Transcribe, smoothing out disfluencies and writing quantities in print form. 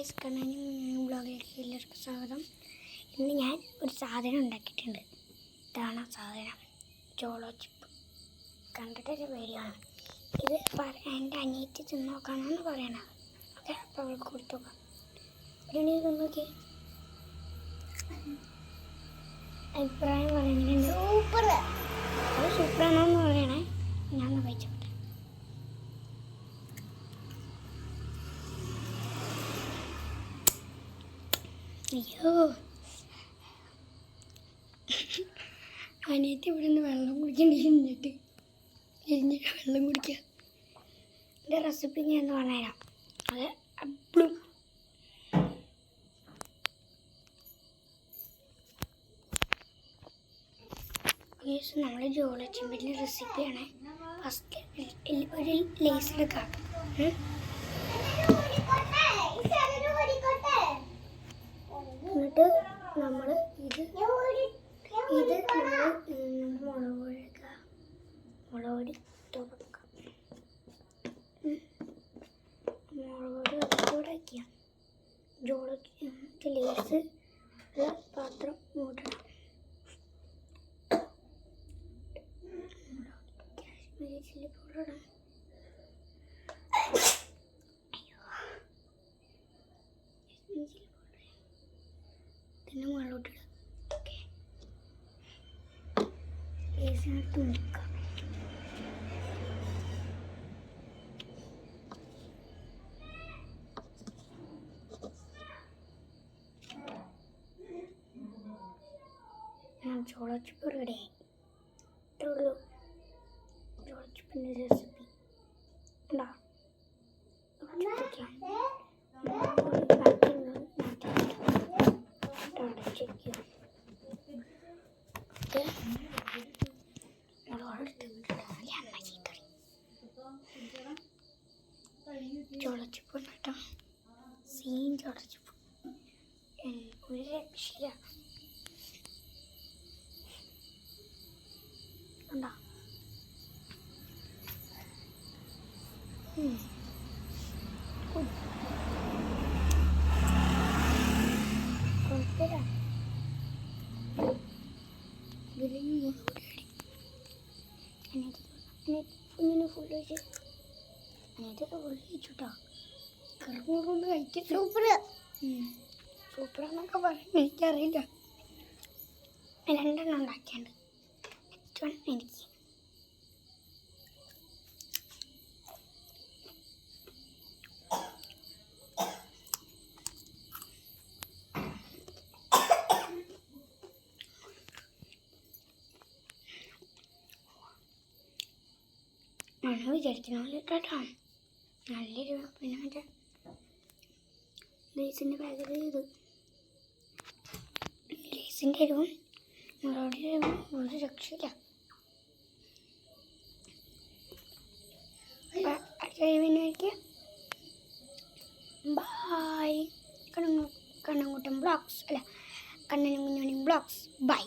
Guys, കണ്ണനും ബ്ലോഗിലേക്ക് എല്ലാവർക്കും സ്വാഗതം. ഇന്ന് ഞാൻ ഒരു സാധനം ഉണ്ടാക്കിയിട്ടുണ്ട്. ഇതാണ് ആ സാധനം, ചോളോ ചിപ്പ്. കണ്ടിട്ടൊരു പേടിയാണ്. ഇത് എൻ്റെ അനിയത്തി തിന്ന് നോക്കാനാണ് പറയണത്. ഓക്കെ, അപ്പോൾ അവൾക്ക് കൊടുത്തു നോക്കാം. ഒരു തിന്നോക്കി അഭിപ്രായം പറയുന്നുണ്ട്. അത് സൂപ്പറാണോന്ന് പറയണേ. ഞാൻ കഴിച്ചോട്ടെ. അയ്യോ, അനിയത്തി ഇവിടെ നിന്ന് വെള്ളം കുടിക്കേണ്ടിട്ട് എരിഞ്ഞിട്ട് വെള്ളം കുടിക്കുക. എൻ്റെ റെസിപ്പി ഞാൻ പറഞ്ഞുതരാം. അത് അപ്പളും നമ്മൾ ജോളോ ചിപ്പിൻ്റെ റെസിപ്പിയാണ്. ഫസ്റ്റ് ഒരു ലേസ് എടുക്കാം. എന്നിട്ട് നമ്മൾ ഇത് മുളക് പൊടി തുറക്കാം. മുളക് പൊടി അതുകൂടെ വയ്ക്കാം. ജോളോ ലേസ് ഉള്ള പാത്രം മൂടണം. കാശ്മീരി ചില്ലി പൗഡർ ഇടാം. പിന്നെ മുളകിടുക. ഓക്കെ, ലേസിനകത്ത് മുക്കാം. ചോളോ ചിപ്പ് റെഡി. ഇത്രേ ഉള്ളൂ ചോളോ ചിപ്പിൻ്റെ റെസിപ്പി. ഉണ്ടോ? ചോളച്ചിപ്പ് കേട്ടോ, സീൻ ചോളച്ചിപ്പ്. ഒരു രക്ഷയില്ല. കണ്ടോ? കുഴപ്പമില്ല. കുഞ്ഞിന് ഫുള്ള് വെച്ച് അനിയത്തൊക്കെ ഫുള്ള് കഴിച്ചുട്ടോ. കറുകൊണ്ട് കഴിക്കും. സൂപ്പറാന്നൊക്കെ പറയുന്നത് എനിക്കറിയില്ല. രണ്ടെണ്ണം ഉണ്ടാക്കിയുണ്ട്. നെക്സ്റ്റ് വൺ എനിക്ക്. മണം വിചാരിക്കുന്ന പോലെ കേട്ടോ, നല്ലൊരു. പിന്നെ മറ്റേ ലേസിൻ്റെ പാക്കറ്റ് ചെയ്ത് ലേസിൻ്റെ എരിവും മുളക് എരിവും ഒരു രക്ഷയില്ല. അടുത്ത ബായ്. കണ്ണൻകുട്ടൻ ബ്ലോഗ്സ്, അല്ല കണ്ണനും കുഞ്ഞോനും ബ്ലോഗ്സ്. ബൈ.